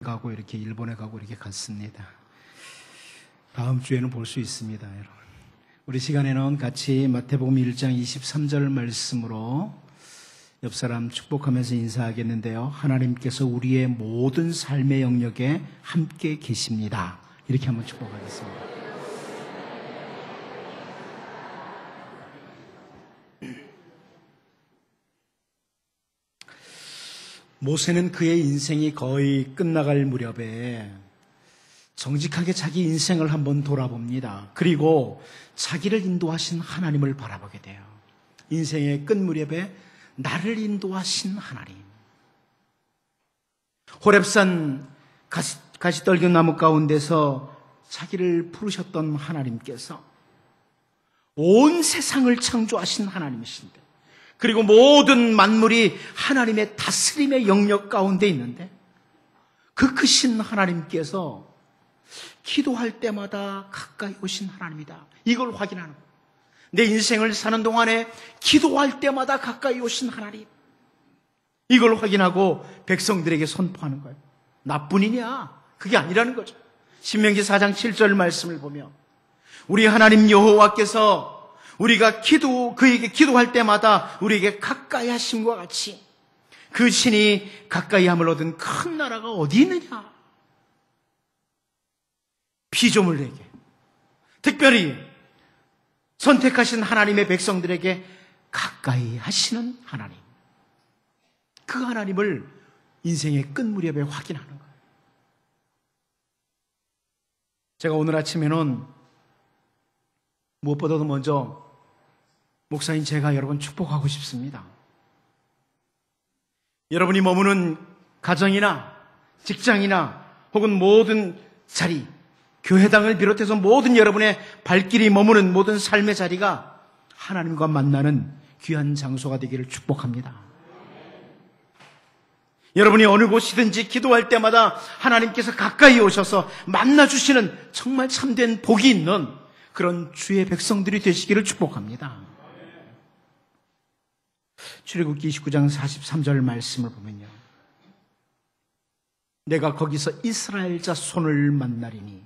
가고 이렇게 일본에 가고 이렇게 갔습니다. 다음 주에는 볼 수 있습니다, 여러분. 우리 시간에는 같이 마태복음 1장 23절 말씀으로 옆 사람 축복하면서 인사하겠는데요. 하나님께서 우리의 모든 삶의 영역에 함께 계십니다. 이렇게 한번 축복하겠습니다. 모세는 그의 인생이 거의 끝나갈 무렵에 정직하게 자기 인생을 한번 돌아봅니다. 그리고 자기를 인도하신 하나님을 바라보게 돼요. 인생의 끝 무렵에 나를 인도하신 하나님. 호렙산 가시떨기 나무 가운데서 자기를 부르셨던 하나님께서 온 세상을 창조하신 하나님이신데, 그리고 모든 만물이 하나님의 다스림의 영역 가운데 있는데, 그 크신 하나님께서 기도할 때마다 가까이 오신 하나님이다. 이걸 확인하는 거예요. 내 인생을 사는 동안에 기도할 때마다 가까이 오신 하나님. 이걸 확인하고 백성들에게 선포하는 거예요. 나뿐이냐? 그게 아니라는 거죠. 신명기 4장 7절 말씀을 보면 우리 하나님 여호와께서 우리가 그에게 기도할 때마다 우리에게 가까이 하심과 같이 그 신이 가까이 함을 얻은 큰 나라가 어디 있느냐? 피조물에게, 특별히 선택하신 하나님의 백성들에게 가까이 하시는 하나님. 그 하나님을 인생의 끝 무렵에 확인하는 거예요. 제가 오늘 아침에는 무엇보다도 먼저 목사인 제가 여러분 축복하고 싶습니다. 여러분이 머무는 가정이나 직장이나 혹은 모든 자리, 교회당을 비롯해서 모든 여러분의 발길이 머무는 모든 삶의 자리가 하나님과 만나는 귀한 장소가 되기를 축복합니다. 여러분이 어느 곳이든지 기도할 때마다 하나님께서 가까이 오셔서 만나주시는 정말 참된 복이 있는 그런 주의 백성들이 되시기를 축복합니다. 출애굽기 29장 43절 말씀을 보면요, 내가 거기서 이스라엘 자손을 만나리니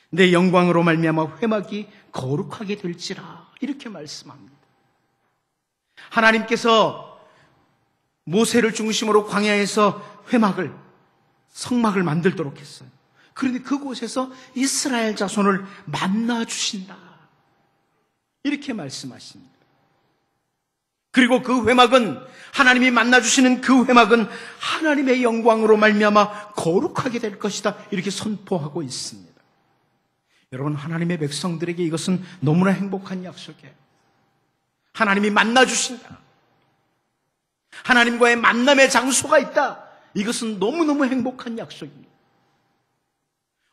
내 영광으로 말미암아 회막이 거룩하게 될지라, 이렇게 말씀합니다. 하나님께서 모세를 중심으로 광야에서 회막을, 성막을 만들도록 했어요. 그런데 그곳에서 이스라엘 자손을 만나 주신다, 이렇게 말씀하십니다. 그리고 그 회막은, 하나님이 만나 주시는 그 회막은 하나님의 영광으로 말미암아 거룩하게 될 것이다, 이렇게 선포하고 있습니다. 여러분, 하나님의 백성들에게 이것은 너무나 행복한 약속이에요. 하나님이 만나 주신다, 하나님과의 만남의 장소가 있다, 이것은 너무너무 행복한 약속입니다.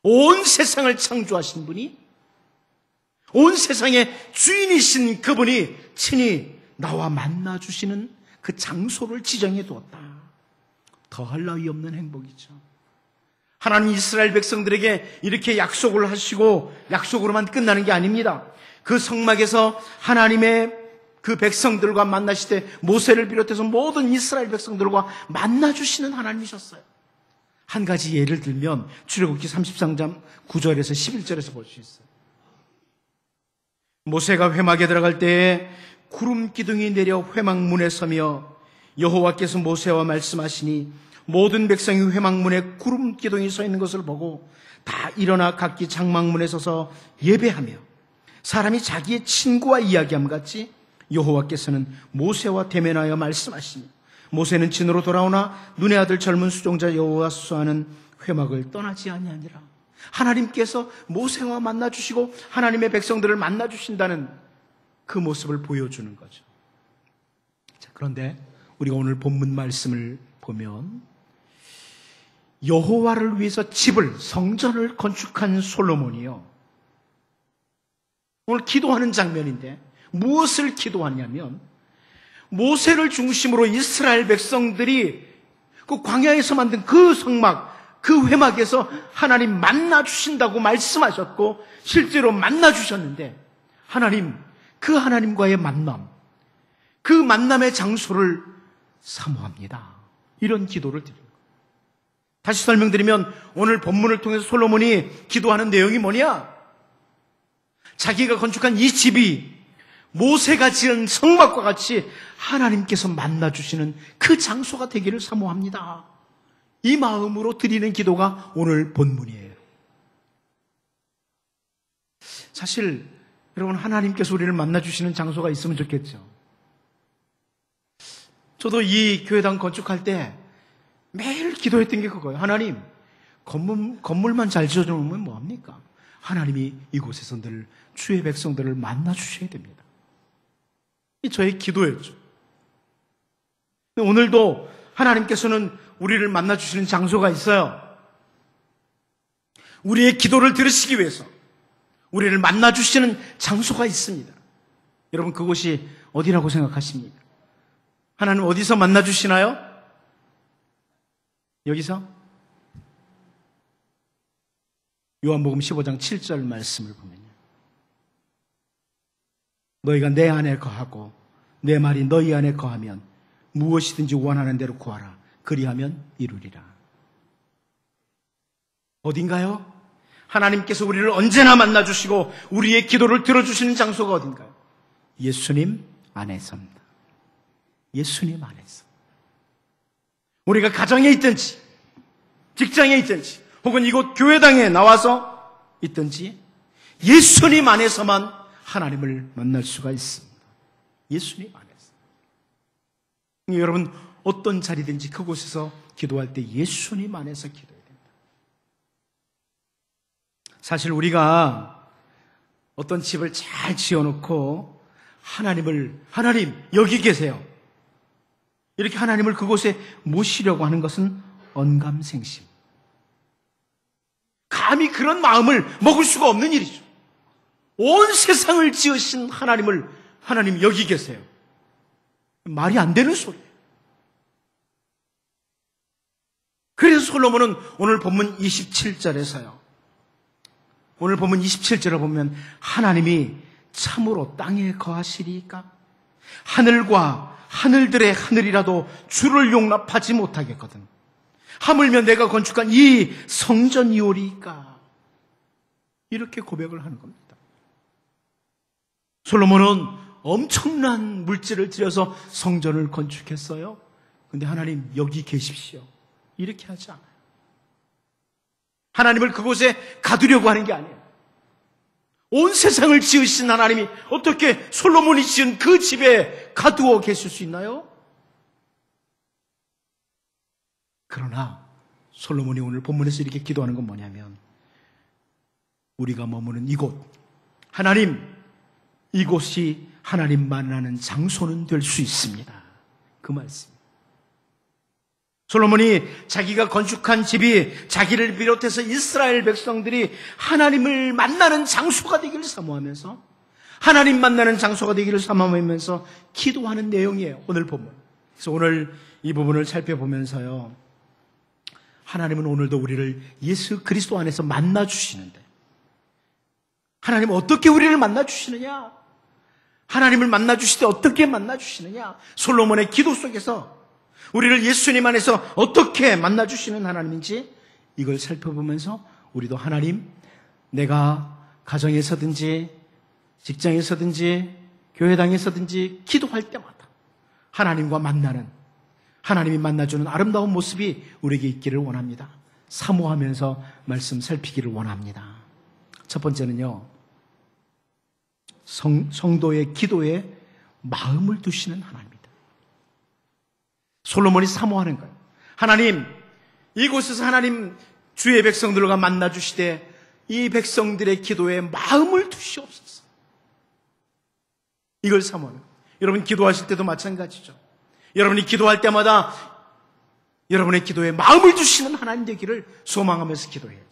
온 세상을 창조하신 분이, 온 세상의 주인이신 그분이 친히 나와 만나 주시는 그 장소를 지정해 두었다. 더할 나위 없는 행복이죠. 하나님 이스라엘 백성들에게 이렇게 약속을 하시고 약속으로만 끝나는 게 아닙니다. 그 성막에서 하나님의 그 백성들과 만나실 때 모세를 비롯해서 모든 이스라엘 백성들과 만나주시는 하나님이셨어요. 한 가지 예를 들면 출애굽기 33장 9절에서 11절에서 볼 수 있어요. 모세가 회막에 들어갈 때에 구름 기둥이 내려 회막문에 서며 여호와께서 모세와 말씀하시니 모든 백성이 회막문에 구름 기둥이 서 있는 것을 보고 다 일어나 각기 장막문에 서서 예배하며 사람이 자기의 친구와 이야기함 같이 여호와께서는 모세와 대면하여 말씀하시니 모세는 진으로 돌아오나 눈의 아들 젊은 수종자 여호와 수하는 회막을 떠나지 아니하니라. 하나님께서 모세와 만나주시고 하나님의 백성들을 만나주신다는 그 모습을 보여주는 거죠. 자, 그런데 우리가 오늘 본문 말씀을 보면 여호와를 위해서 집을, 성전을 건축한 솔로몬이요, 오늘 기도하는 장면인데 무엇을 기도하냐면 모세를 중심으로 이스라엘 백성들이 그 광야에서 만든 그 성막, 그 회막에서 하나님 만나 주신다고 말씀하셨고 실제로 만나 주셨는데 하나님, 그 하나님과의 만남, 그 만남의 장소를 사모합니다. 이런 기도를 드립니다. 다시 설명드리면 오늘 본문을 통해서 솔로몬이 기도하는 내용이 뭐냐? 자기가 건축한 이 집이 모세가 지은 성막과 같이 하나님께서 만나주시는 그 장소가 되기를 사모합니다. 이 마음으로 드리는 기도가 오늘 본문이에요. 사실 여러분, 하나님께서 우리를 만나주시는 장소가 있으면 좋겠죠. 저도 이 교회당 건축할 때 매일 기도했던 게 그거예요. 하나님, 건물만 잘 지어주면 뭐합니까? 하나님이 이곳에서 늘 주의 백성들을 만나주셔야 됩니다. 이 저의 기도였죠. 오늘도 하나님께서는 우리를 만나주시는 장소가 있어요. 우리의 기도를 들으시기 위해서 우리를 만나주시는 장소가 있습니다. 여러분, 그곳이 어디라고 생각하십니까? 하나님 어디서 만나주시나요? 여기서? 요한복음 15장 7절 말씀을 보면요, 너희가 내 안에 거하고 내 말이 너희 안에 거하면 무엇이든지 원하는 대로 구하라. 그리하면 이루리라. 어딘가요? 하나님께서 우리를 언제나 만나주시고 우리의 기도를 들어주시는 장소가 어딘가요? 예수님 안에서입니다. 예수님 안에서. 우리가 가정에 있든지 직장에 있든지 혹은 이곳 교회당에 나와서 있든지 예수님 안에서만 하나님을 만날 수가 있습니다. 예수님 안에서. 여러분, 어떤 자리든지 그곳에서 기도할 때 예수님 안에서 기도해야 됩니다. 사실 우리가 어떤 집을 잘 지어놓고 하나님 여기 계세요, 이렇게 하나님을 그곳에 모시려고 하는 것은 언감생심. 감히 그런 마음을 먹을 수가 없는 일이죠. 온 세상을 지으신 하나님 여기 계세요. 말이 안 되는 소리예요. 그래서 솔로몬은 오늘 본문 27절에서요. 오늘 본문 27절을 보면 하나님이 참으로 땅에 거하시리이까? 하늘과 하늘들의 하늘이라도 주를 용납하지 못하겠거든. 하물며 내가 건축한 이 성전이오리이까? 이렇게 고백을 하는 겁니다. 솔로몬은 엄청난 물질을 들여서 성전을 건축했어요. 근데 하나님 여기 계십시오, 이렇게 하지 않아요. 하나님을 그곳에 가두려고 하는 게 아니에요. 온 세상을 지으신 하나님이 어떻게 솔로몬이 지은 그 집에 가두어 계실 수 있나요? 그러나 솔로몬이 오늘 본문에서 이렇게 기도하는 건 뭐냐면, 우리가 머무는 이곳, 하나님, 이곳이 하나님 만나는 장소는 될 수 있습니다. 그 말씀. 솔로몬이 자기가 건축한 집이 자기를 비롯해서 이스라엘 백성들이 하나님을 만나는 장소가 되기를 사모하면서, 하나님 만나는 장소가 되기를 사모하면서 기도하는 내용이에요, 오늘 본문. 그래서 오늘 이 부분을 살펴보면서요, 하나님은 오늘도 우리를 예수 그리스도 안에서 만나주시는데, 하나님은 어떻게 우리를 만나주시느냐? 하나님을 만나주실 때 어떻게 만나주시느냐? 솔로몬의 기도 속에서 우리를 예수님 안에서 어떻게 만나주시는 하나님인지 이걸 살펴보면서 우리도 하나님, 내가 가정에서든지 직장에서든지 교회당에서든지 기도할 때마다 하나님과 만나는, 하나님이 만나주는 아름다운 모습이 우리에게 있기를 원합니다. 사모하면서 말씀 살피기를 원합니다. 첫 번째는요, 성도의 기도에 마음을 두시는 하나님입니다. 솔로몬이 사모하는 거예요. 하나님, 이곳에서 하나님 주의 백성들과 만나주시되 이 백성들의 기도에 마음을 두시옵소서. 이걸 사모하는 거예요. 여러분 기도하실 때도 마찬가지죠. 여러분이 기도할 때마다 여러분의 기도에 마음을 두시는 하나님 되기를 소망하면서 기도해야죠.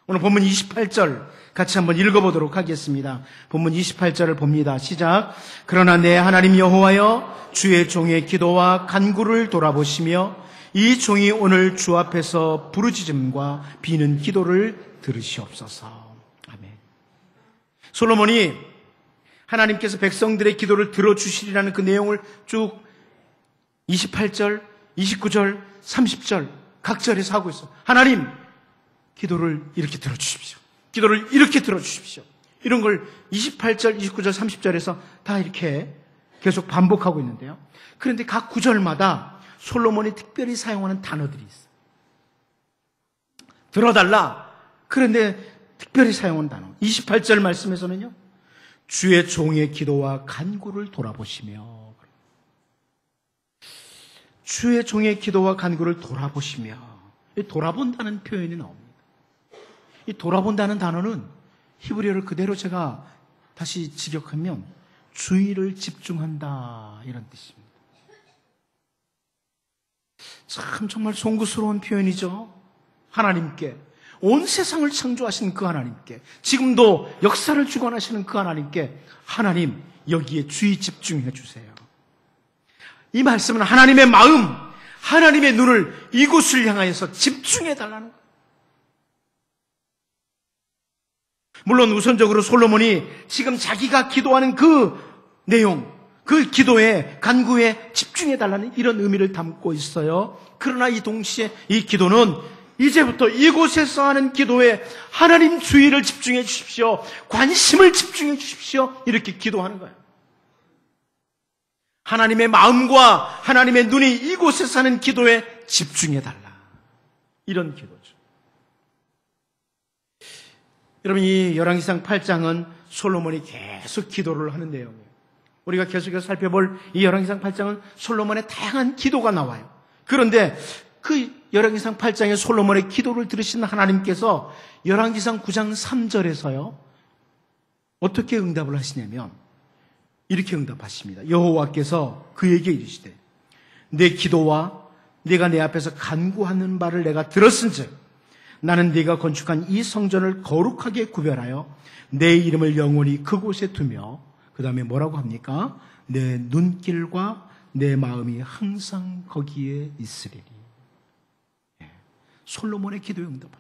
오늘 본문 28절 같이 한번 읽어보도록 하겠습니다. 본문 28절을 봅니다. 시작. 그러나 내 하나님 여호와여, 주의 종의 기도와 간구를 돌아보시며 이 종이 오늘 주 앞에서 부르짖음과 비는 기도를 들으시옵소서. 아멘. 솔로몬이 하나님께서 백성들의 기도를 들어주시리라는 그 내용을 쭉 28절, 29절, 30절 각절에서 하고 있어. 하나님, 기도를 이렇게 들어주십시오. 기도를 이렇게 들어주십시오. 이런 걸 28절, 29절, 30절에서 다 이렇게 계속 반복하고 있는데요. 그런데 각 구절마다 솔로몬이 특별히 사용하는 단어들이 있어요. 들어달라. 그런데 특별히 사용한 단어. 28절 말씀에서는요. 주의 종의 기도와 간구를 돌아보시며. 주의 종의 기도와 간구를 돌아보시며. 이 돌아본다는 표현이 나옵니다. 이 돌아본다는 단어는 히브리어를 그대로 제가 다시 직역하면 주의를 집중한다 이런 뜻입니다. 참 정말 송구스러운 표현이죠. 하나님께, 온 세상을 창조하신 그 하나님께, 지금도 역사를 주관하시는 그 하나님께, 하나님 여기에 주의 집중해 주세요. 이 말씀은 하나님의 마음, 하나님의 눈을 이곳을 향하여서 집중해 달라는 거예요. 물론 우선적으로 솔로몬이 지금 자기가 기도하는 그 내용, 그 기도에, 간구에 집중해 달라는 이런 의미를 담고 있어요. 그러나 이 동시에 이 기도는 이제부터 이곳에서 하는 기도에 하나님 주의를 집중해 주십시오. 관심을 집중해 주십시오. 이렇게 기도하는 거예요. 하나님의 마음과 하나님의 눈이 이곳에서 하는 기도에 집중해 달라. 이런 기도죠. 여러분, 이 열왕기상 8장은 솔로몬이 계속 기도를 하는 내용이에요. 우리가 계속해서 살펴볼 이 열왕기상 8장은 솔로몬의 다양한 기도가 나와요. 그런데 그 열왕기상 8장의 솔로몬의 기도를 들으신 하나님께서 열왕기상 9장 3절에서요. 어떻게 응답을 하시냐면 이렇게 응답하십니다. 여호와께서 그에게 이르시되 내 기도와 네가 내 앞에서 간구하는 바를 내가 들었은즉 나는 네가 건축한 이 성전을 거룩하게 구별하여 내 이름을 영원히 그곳에 두며 그 다음에 뭐라고 합니까? 내 눈길과 내 마음이 항상 거기에 있으리니. 솔로몬의 기도에 응답합니다.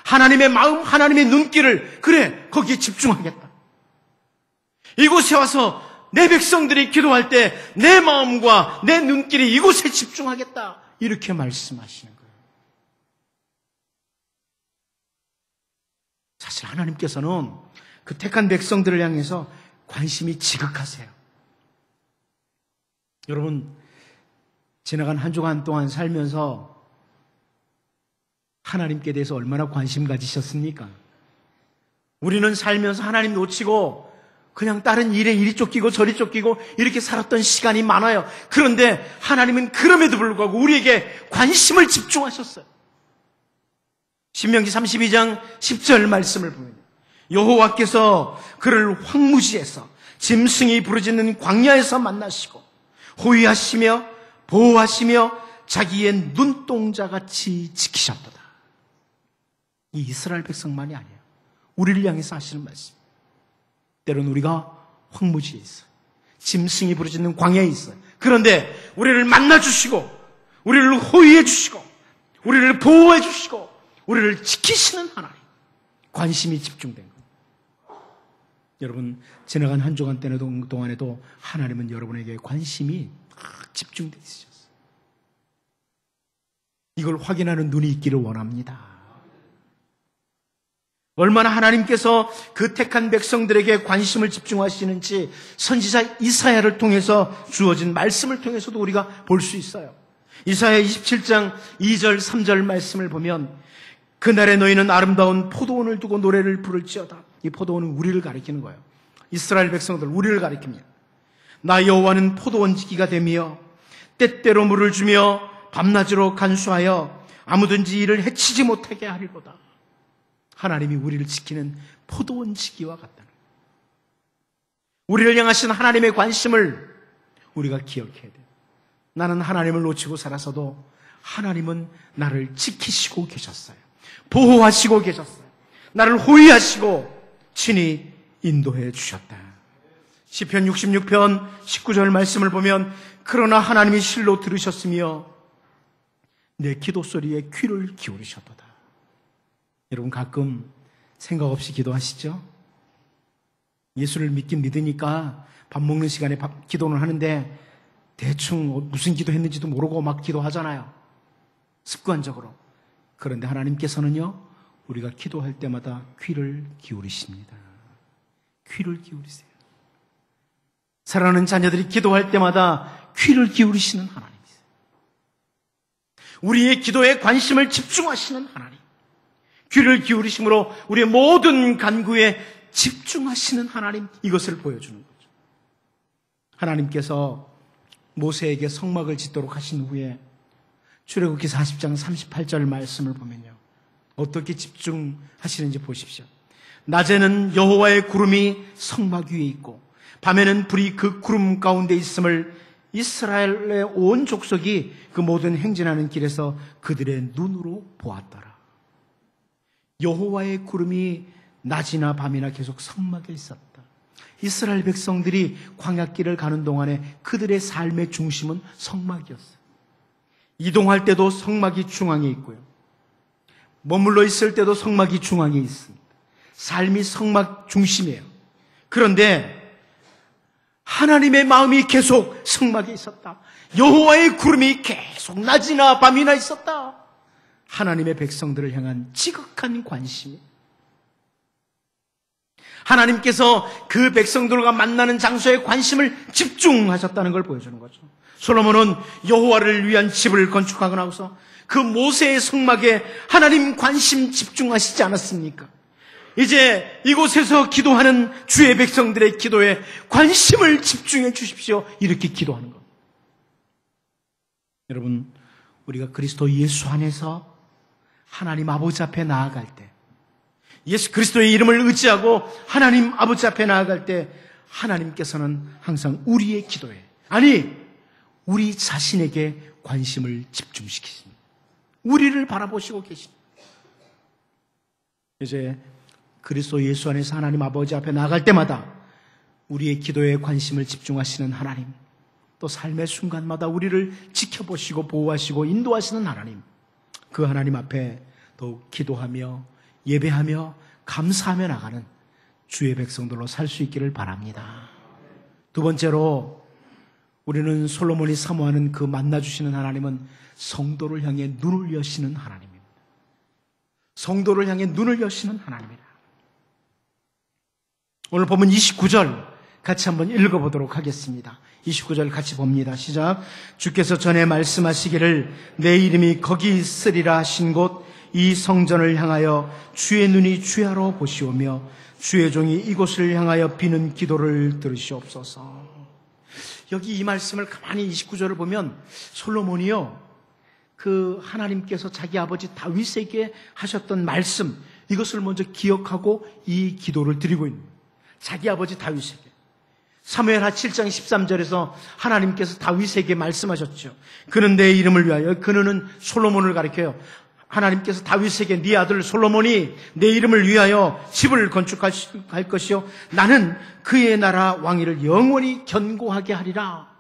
하나님의 마음, 하나님의 눈길을 그래 거기에 집중하겠다. 이곳에 와서 내 백성들이 기도할 때 내 마음과 내 눈길이 이곳에 집중하겠다. 이렇게 말씀하시는 거예요. 사실 하나님께서는 그 택한 백성들을 향해서 관심이 지극하세요. 여러분, 지나간 한 주간 동안 살면서 하나님께 대해서 얼마나 관심 가지셨습니까? 우리는 살면서 하나님 놓치고 그냥 다른 일에 이리 쫓기고 저리 쫓기고 이렇게 살았던 시간이 많아요. 그런데 하나님은 그럼에도 불구하고 우리에게 관심을 집중하셨어요. 신명기 32장 10절 말씀을 보면 여호와께서 그를 황무지에서 짐승이 부르짖는 광야에서 만나시고 호위하시며 보호하시며 자기의 눈동자같이 지키셨도다. 이 이스라엘 백성만이 아니에요. 우리를 향해서 하시는 말씀. 때로는 우리가 황무지에 있어요. 짐승이 부르짖는 광야에 있어요. 그런데 우리를 만나주시고 우리를 호위해 주시고 우리를 보호해 주시고 우리를 지키시는 하나님. 관심이 집중된 거예요. 여러분, 지나간 한 주간 동안에도 하나님은 여러분에게 관심이 집중되어 있으셨어요. 이걸 확인하는 눈이 있기를 원합니다. 얼마나 하나님께서 그 택한 백성들에게 관심을 집중하시는지 선지자 이사야를 통해서 주어진 말씀을 통해서도 우리가 볼 수 있어요. 이사야 27장 2절 3절 말씀을 보면 그날에 너희는 아름다운 포도원을 두고 노래를 부를지어다. 이 포도원은 우리를 가리키는 거예요. 이스라엘 백성들 우리를 가리킵니다. 나 여호와는 포도원지기가 되며 때때로 물을 주며 밤낮으로 간수하여 아무든지 이를 해치지 못하게 하리로다. 하나님이 우리를 지키는 포도원지기와 같다는 거예요. 우리를 향하신 하나님의 관심을 우리가 기억해야 돼요. 나는 하나님을 놓치고 살아서도 하나님은 나를 지키시고 계셨어요. 보호하시고 계셨어요. 나를 호위하시고 친히 인도해 주셨다. 시편 66편 19절 말씀을 보면 그러나 하나님이 실로 들으셨으며 내 기도 소리에 귀를 기울이셨도다. 여러분 가끔 생각 없이 기도하시죠? 예수를 믿긴 믿으니까 밥 먹는 시간에 기도는 하는데 대충 무슨 기도했는지도 모르고 막 기도하잖아요. 습관적으로. 그런데 하나님께서는요, 우리가 기도할 때마다 귀를 기울이십니다. 귀를 기울이세요. 사랑하는 자녀들이 기도할 때마다 귀를 기울이시는 하나님이세요. 우리의 기도에 관심을 집중하시는 하나님. 귀를 기울이심으로 우리의 모든 간구에 집중하시는 하나님, 이것을 보여주는 거죠. 하나님께서 모세에게 성막을 짓도록 하신 후에 출애굽기 40장 38절 말씀을 보면요, 어떻게 집중하시는지 보십시오. 낮에는 여호와의 구름이 성막 위에 있고 밤에는 불이 그 구름 가운데 있음을 이스라엘의 온 족속이 그 모든 행진하는 길에서 그들의 눈으로 보았더라. 여호와의 구름이 낮이나 밤이나 계속 성막에 있었다. 이스라엘 백성들이 광야길을 가는 동안에 그들의 삶의 중심은 성막이었어요. 이동할 때도 성막이 중앙에 있고요, 머물러 있을 때도 성막이 중앙에 있습니다. 삶이 성막 중심이에요. 그런데 하나님의 마음이 계속 성막에 있었다. 여호와의 구름이 계속 낮이나 밤이나 있었다. 하나님의 백성들을 향한 지극한 관심이, 하나님께서 그 백성들과 만나는 장소에 관심을 집중하셨다는 걸 보여주는 거죠. 솔로몬은 여호와를 위한 집을 건축하고 나서 그 모세의 성막에 하나님 관심 집중하시지 않았습니까? 이제 이곳에서 기도하는 주의 백성들의 기도에 관심을 집중해 주십시오. 이렇게 기도하는 것. 여러분, 우리가 그리스도 예수 안에서 하나님 아버지 앞에 나아갈 때, 예수 그리스도의 이름을 의지하고 하나님 아버지 앞에 나아갈 때 하나님께서는 항상 우리의 기도에, 아니 우리 자신에게 관심을 집중시키십니다. 우리를 바라보시고 계십니다. 이제 그리스도 예수 안에서 하나님 아버지 앞에 나아갈 때마다 우리의 기도에 관심을 집중하시는 하나님, 또 삶의 순간마다 우리를 지켜보시고 보호하시고 인도하시는 하나님, 그 하나님 앞에 더욱 기도하며 예배하며 감사하며 나가는 주의 백성들로 살 수 있기를 바랍니다. 두 번째로, 우리는 솔로몬이 사모하는 그 만나주시는 하나님은 성도를 향해 눈을 여시는 하나님입니다. 성도를 향해 눈을 여시는 하나님이다. 오늘 본문 29절 같이 한번 읽어보도록 하겠습니다. 29절 같이 봅니다. 시작. 주께서 전에 말씀하시기를 내 이름이 거기 있으리라 하신 곳 이 성전을 향하여 주의 눈이 주야로 보시오며 주의 종이 이곳을 향하여 비는 기도를 들으시옵소서. 여기 이 말씀을 가만히 29절을 보면 솔로몬이요, 그 하나님께서 자기 아버지 다윗에게 하셨던 말씀, 이것을 먼저 기억하고 이 기도를 드리고 있는 거예요. 자기 아버지 다윗에게. 사무엘하 7장 13절에서 하나님께서 다윗에게 말씀하셨죠. 그는 내 이름을 위하여, 그는 솔로몬을 가리켜요. 하나님께서 다윗에게 네 아들 솔로몬이 내 이름을 위하여 집을 건축할 것이요 나는 그의 나라 왕위를 영원히 견고하게 하리라.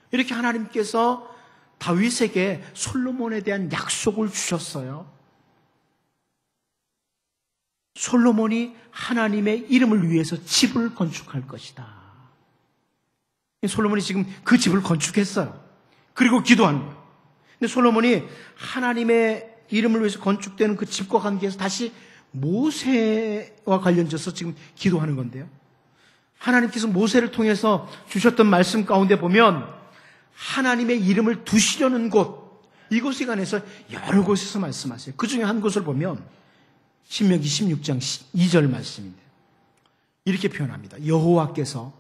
이렇게 하나님께서 다윗에게 솔로몬에 대한 약속을 주셨어요. 솔로몬이 하나님의 이름을 위해서 집을 건축할 것이다. 솔로몬이 지금 그 집을 건축했어요. 그리고 기도하는 거예요. 근데 솔로몬이 하나님의 이름을 위해서 건축되는 그 집과 관계에서 다시 모세와 관련져서 지금 기도하는 건데요. 하나님께서 모세를 통해서 주셨던 말씀 가운데 보면 하나님의 이름을 두시려는 곳, 이곳에 관해서 여러 곳에서 말씀하세요. 그 중에 한 곳을 보면 신명기 16장 2절 말씀인데 이렇게 표현합니다. 여호와께서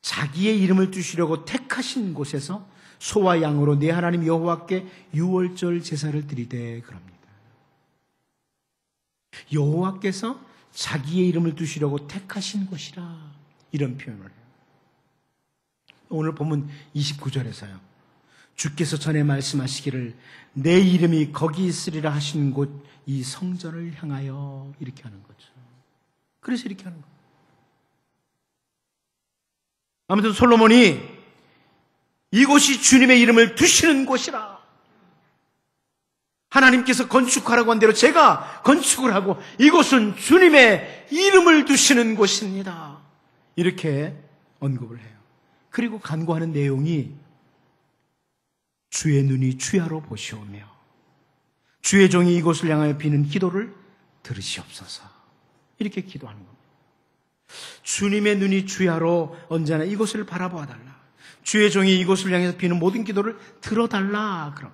자기의 이름을 두시려고 택하신 곳에서 소와 양으로 내 하나님 여호와께 유월절 제사를 드리되 그럽니다. 여호와께서 자기의 이름을 두시려고 택하신 곳이라, 이런 표현을 해요. 오늘 본문 29절에서요. 주께서 전에 말씀하시기를 내 이름이 거기 있으리라 하신 곳 이 성전을 향하여, 이렇게 하는 거죠. 그래서 이렇게 하는 거예요. 아무튼 솔로몬이 이곳이 주님의 이름을 두시는 곳이라, 하나님께서 건축하라고 한 대로 제가 건축을 하고 이곳은 주님의 이름을 두시는 곳입니다, 이렇게 언급을 해요. 그리고 간구하는 내용이 주의 눈이 주야로 보시오며 주의 종이 이곳을 향하여 비는 기도를 들으시옵소서. 이렇게 기도하는 겁니다. 주님의 눈이 주야로 언제나 이곳을 바라보아 달라. 주의 종이 이곳을 향해서 비는 모든 기도를 들어달라. 그럼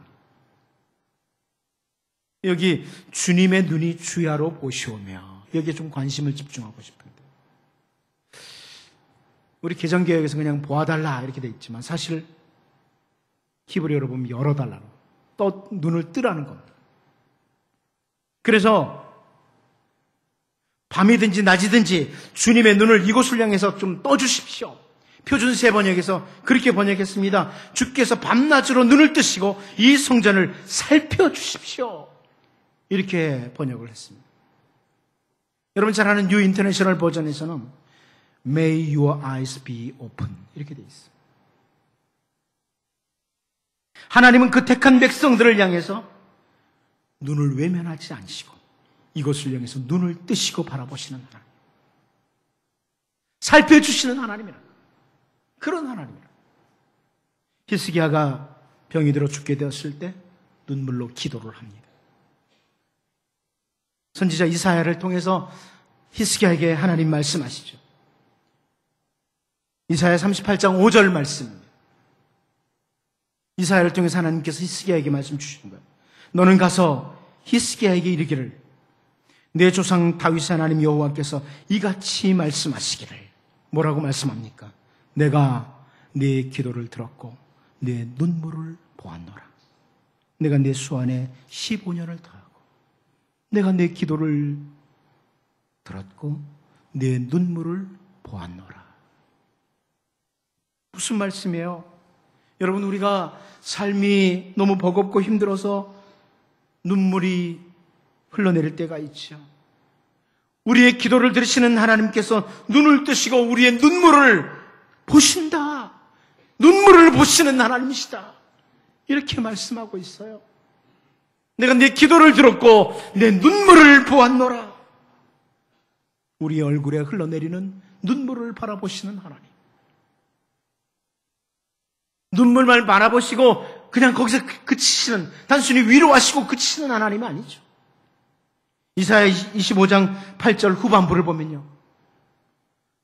여기 주님의 눈이 주야로 보시오며, 여기에 좀 관심을 집중하고 싶은데, 우리 개정개혁에서 그냥 보아달라 이렇게 돼 있지만 사실 히브리어로 보면 열어달라는, 또 눈을 뜨라는 겁니다. 그래서 밤이든지 낮이든지 주님의 눈을 이곳을 향해서 좀 떠주십시오. 표준 세 번역에서 그렇게 번역했습니다. 주께서 밤낮으로 눈을 뜨시고 이 성전을 살펴주십시오. 이렇게 번역을 했습니다. 여러분 잘 아는 뉴 인터내셔널 버전에서는 May your eyes be open 이렇게 되어 있습니다. 하나님은 그 택한 백성들을 향해서 눈을 외면하지 않으시고 이곳을 향해서 눈을 뜨시고 바라보시는 하나님, 살펴주시는 하나님이라, 그런 하나님이라. 히스기야가 병이 들어 죽게 되었을 때 눈물로 기도를 합니다. 선지자 이사야를 통해서 히스기야에게 하나님 말씀하시죠. 이사야 38장 5절 말씀입니다. 이사야를 통해서 하나님께서 히스기야에게 말씀 주시는 거예요. 너는 가서 히스기야에게 이르기를 내 조상 다윗의 하나님 여호와께서 이같이 말씀하시기를. 뭐라고 말씀합니까? 내가 네 기도를 들었고 내 눈물을 보았노라. 내가 내 수 안에 15년을 더하고 내가 내 기도를 들었고 내 눈물을 보았노라. 무슨 말씀이에요? 여러분, 우리가 삶이 너무 버겁고 힘들어서 눈물이 흘러내릴 때가 있죠. 우리의 기도를 들으시는 하나님께서 눈을 뜨시고 우리의 눈물을 보신다. 눈물을 보시는 하나님이시다. 이렇게 말씀하고 있어요. 내가 내 기도를 들었고 내 눈물을 보았노라. 우리의 얼굴에 흘러내리는 눈물을 바라보시는 하나님. 눈물만 바라보시고 그냥 거기서 그치시는, 단순히 위로하시고 그치시는 하나님이 아니죠. 이사야 25장 8절 후반부를 보면요,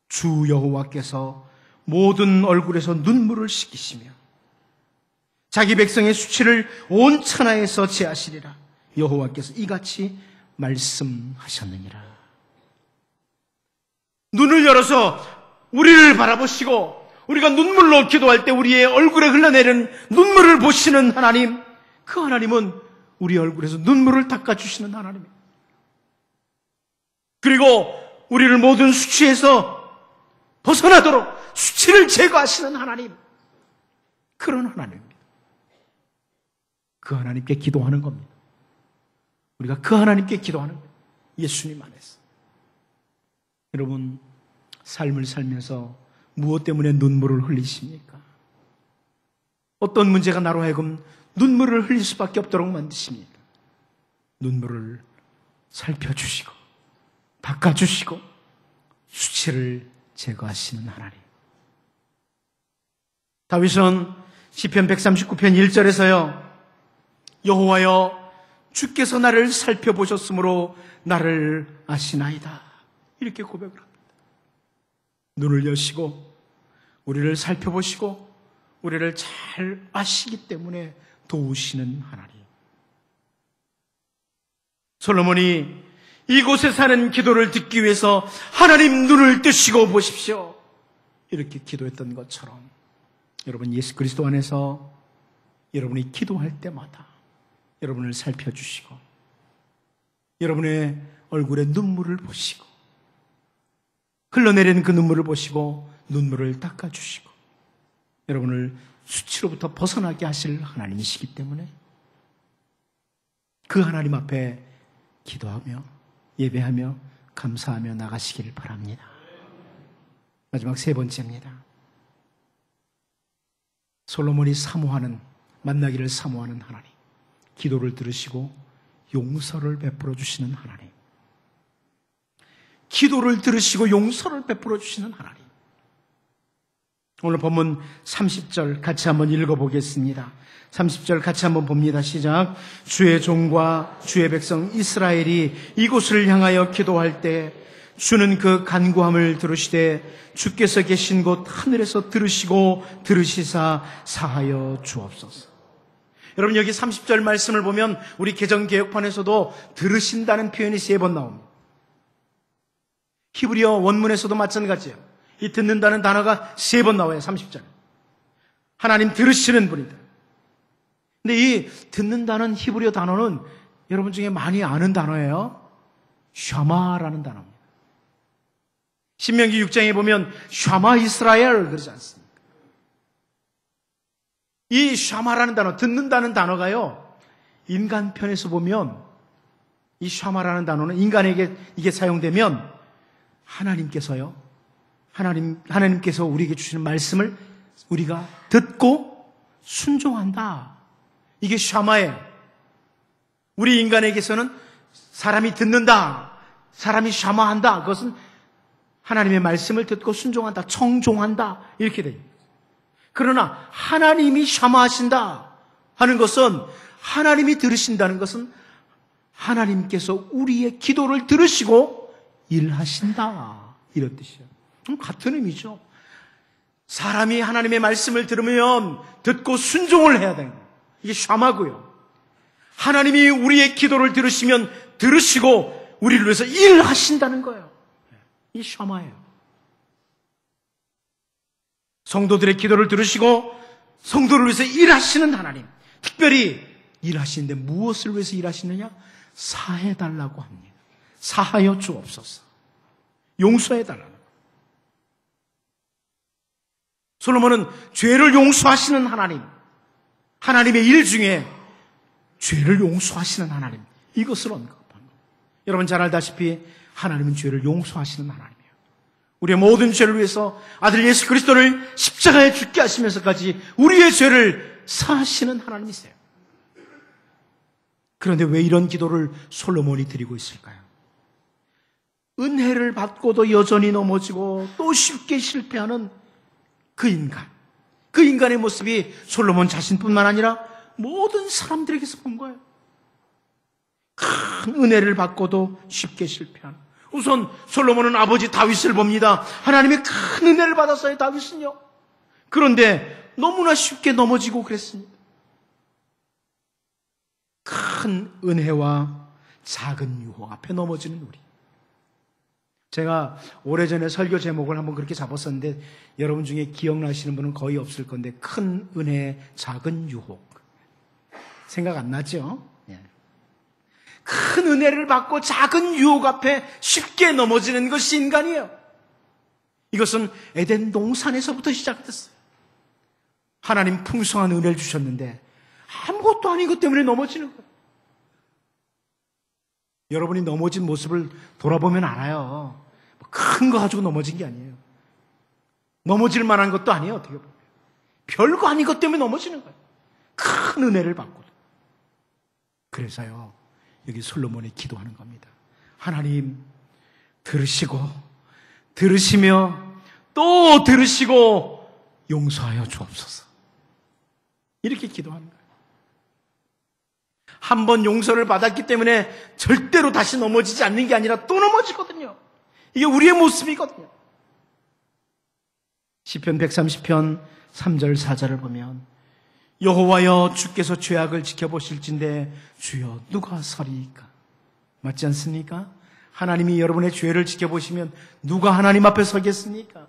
주 여호와께서 모든 얼굴에서 눈물을 씻기시며 자기 백성의 수치를 온 천하에서 제하시리라. 여호와께서 이같이 말씀하셨느니라. 눈을 열어서 우리를 바라보시고 우리가 눈물로 기도할 때 우리의 얼굴에 흘러내리는 눈물을 보시는 하나님, 그 하나님은 우리 얼굴에서 눈물을 닦아주시는 하나님입니다. 그리고 우리를 모든 수치에서 벗어나도록 수치를 제거하시는 하나님, 그런 하나님입니다. 그 하나님께 기도하는 겁니다. 우리가 그 하나님께 기도하는 거예요. 예수님 안에서. 여러분, 삶을 살면서 무엇 때문에 눈물을 흘리십니까? 어떤 문제가 나로 하여금 눈물을 흘릴 수밖에 없도록 만드십니까? 눈물을 살펴주시고 닦아주시고 수치를 제거하시는 하나님. 다윗은 시편 139편 1절에서요, 여호와여 주께서 나를 살펴보셨으므로 나를 아시나이다, 이렇게 고백을 합니다. 눈을 여시고 우리를 살펴보시고 우리를 잘 아시기 때문에 도우시는 하나님. 솔로몬이 이곳에 사는 기도를 듣기 위해서 하나님 눈을 뜨시고 보십시오, 이렇게 기도했던 것처럼 여러분, 예수 그리스도 안에서 여러분이 기도할 때마다 여러분을 살펴주시고 여러분의 얼굴에 눈물을 보시고 흘러내리는 그 눈물을 보시고 눈물을 닦아주시고 여러분을 수치로부터 벗어나게 하실 하나님이시기 때문에 그 하나님 앞에 기도하며 예배하며 감사하며 나가시기를 바랍니다. 마지막 세 번째입니다. 솔로몬이 사모하는, 만나기를 사모하는 하나님, 기도를 들으시고 용서를 베풀어 주시는 하나님. 기도를 들으시고 용서를 베풀어 주시는 하나님. 오늘 본문 30절 같이 한번 읽어보겠습니다. 30절 같이 한번 봅니다. 시작. 주의 종과 주의 백성 이스라엘이 이곳을 향하여 기도할 때 주는 그 간구함을 들으시되 주께서 계신 곳 하늘에서 들으시고 들으시사 사하여 주옵소서. 여러분, 여기 30절 말씀을 보면 우리 개정개혁판에서도 들으신다는 표현이 3번 나옵니다. 히브리어 원문에서도 마찬가지예요. 이 듣는다는 단어가 3번 나와요. 30절에. 하나님 들으시는 분이다. 근데 이 듣는다는 히브리어 단어는 여러분 중에 많이 아는 단어예요. 샤마라는 단어입니다. 신명기 6장에 보면 샤마 이스라엘 그러지 않습니까? 이 샤마라는 단어, 듣는다는 단어가요, 인간 편에서 보면 이 샤마라는 단어는 인간에게 이게 사용되면 하나님께서 우리에게 주시는 말씀을 우리가 듣고 순종한다. 이게 샤마예요. 우리 인간에게서는 사람이 듣는다, 사람이 샤마한다. 그것은 하나님의 말씀을 듣고 순종한다, 청종한다, 이렇게 돼요. 그러나 하나님이 샤마하신다 하는 것은, 하나님이 들으신다는 것은 하나님께서 우리의 기도를 들으시고 일하신다, 이런 뜻이에요. 같은 의미죠. 사람이 하나님의 말씀을 들으면 듣고 순종을 해야 되는 거예요. 이게 샤마고요. 하나님이 우리의 기도를 들으시면 들으시고 우리를 위해서 일하신다는 거예요. 이 샤마예요. 성도들의 기도를 들으시고 성도를 위해서 일하시는 하나님. 특별히 일하시는데 무엇을 위해서 일하시느냐? 사해달라고 합니다. 사하여 주옵소서. 용서해달라는 거예요. 솔로몬은 죄를 용서하시는 하나님, 하나님의 일 중에 죄를 용서하시는 하나님, 이것을 언급한 겁니다. 여러분 잘 알다시피 하나님은 죄를 용서하시는 하나님이에요. 우리의 모든 죄를 위해서 아들 예수 그리스도를 십자가에 죽게 하시면서까지 우리의 죄를 사하시는 하나님이세요. 그런데 왜 이런 기도를 솔로몬이 드리고 있을까요? 은혜를 받고도 여전히 넘어지고 또 쉽게 실패하는 그 인간의 모습이 솔로몬 자신뿐만 아니라 모든 사람들에게서 본 거예요. 큰 은혜를 받고도 쉽게 실패하는. 우선 솔로몬은 아버지 다윗을 봅니다. 하나님의 큰 은혜를 받았어요, 다윗은요. 그런데 너무나 쉽게 넘어지고 그랬습니다. 큰 은혜와 작은 유혹 앞에 넘어지는 우리. 제가 오래전에 설교 제목을 한번 그렇게 잡았었는데 여러분 중에 기억나시는 분은 거의 없을 건데, 큰 은혜, 작은 유혹. 생각 안 나죠? 큰 은혜를 받고 작은 유혹 앞에 쉽게 넘어지는 것이 인간이에요. 이것은 에덴 동산에서부터 시작됐어요. 하나님 풍성한 은혜를 주셨는데 아무것도 아닌 것 때문에 넘어지는 거예요. 여러분이 넘어진 모습을 돌아보면 알아요. 큰 거 가지고 넘어진 게 아니에요. 넘어질 만한 것도 아니에요, 어떻게 보면. 별거 아닌 것 때문에 넘어지는 거예요. 큰 은혜를 받고도. 그래서요, 여기 솔로몬이 기도하는 겁니다. 하나님, 들으시며 또 들으시고 용서하여 주옵소서. 이렇게 기도하는 거예요. 한 번 용서를 받았기 때문에 절대로 다시 넘어지지 않는 게 아니라 또 넘어지거든요. 이게 우리의 모습이거든요. 시편 130편 3절 4절을 보면 여호와여 주께서 죄악을 지켜보실진데 주여 누가 서리이까? 맞지 않습니까? 하나님이 여러분의 죄를 지켜보시면 누가 하나님 앞에 서겠습니까?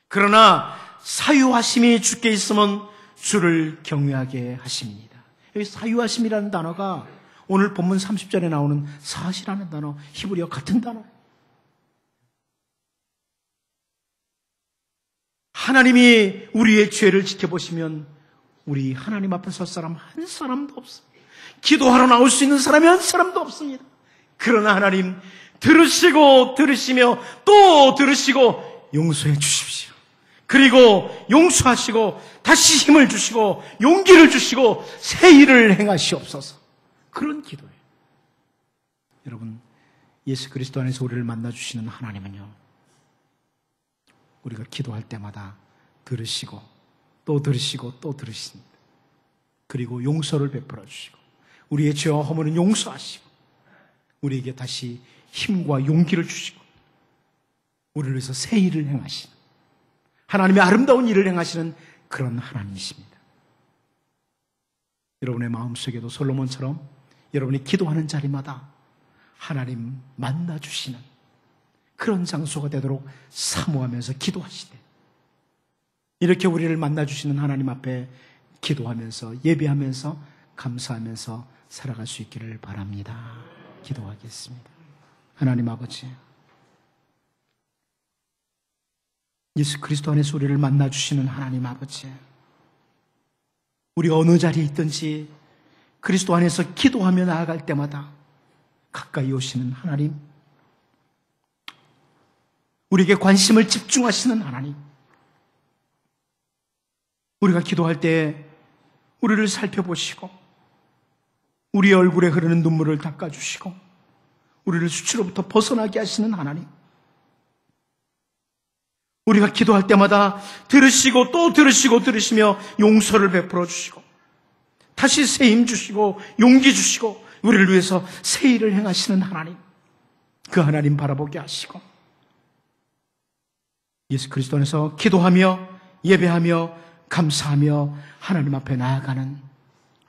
그러나 사유하심이 주께 있으면 주를 경외하게 하십니다. 여기 사유하심이라는 단어가 오늘 본문 30절에 나오는 사시라는 단어, 히브리어 같은 단어예요. 하나님이 우리의 죄를 지켜보시면 우리 하나님 앞에 설 사람 한 사람도 없습니다. 기도하러 나올 수 있는 사람이 한 사람도 없습니다. 그러나 하나님 들으시며 또 들으시고 용서해 주십시오. 그리고 용서하시고 다시 힘을 주시고 용기를 주시고 새 일을 행하시옵소서. 그런 기도예요. 여러분, 예수 그리스도 안에서 우리를 만나주시는 하나님은요, 우리가 기도할 때마다 들으시고 또 들으시고 또 들으십니다. 그리고 용서를 베풀어 주시고 우리의 죄와 허물은 용서하시고 우리에게 다시 힘과 용기를 주시고 우리를 위해서 새 일을 행하시는 하나님의 아름다운 일을 행하시는 그런 하나님이십니다. 여러분의 마음속에도 솔로몬처럼 여러분이 기도하는 자리마다 하나님 만나주시는 그런 장소가 되도록 사모하면서 기도하시되 이렇게 우리를 만나주시는 하나님 앞에 기도하면서 예배하면서 감사하면서 살아갈 수 있기를 바랍니다. 기도하겠습니다. 하나님 아버지, 예수 그리스도 안에서 우리를 만나주시는 하나님 아버지, 우리가 어느 자리에 있든지 그리스도 안에서 기도하며 나아갈 때마다 가까이 오시는 하나님, 우리에게 관심을 집중하시는 하나님, 우리가 기도할 때 우리를 살펴보시고 우리 얼굴에 흐르는 눈물을 닦아주시고 우리를 수치로부터 벗어나게 하시는 하나님, 우리가 기도할 때마다 들으시고 또 들으시고 들으시며 용서를 베풀어 주시고 다시 새 힘 주시고 용기 주시고 우리를 위해서 새 일을 행하시는 하나님, 그 하나님 바라보게 하시고 예수 그리스도 안에서 기도하며 예배하며 감사하며 하나님 앞에 나아가는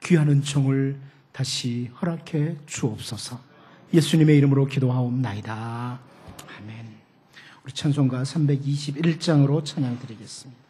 귀한 은총을 다시 허락해 주옵소서. 예수님의 이름으로 기도하옵나이다. 아멘. 우리 찬송가 321장으로 찬양 드리겠습니다.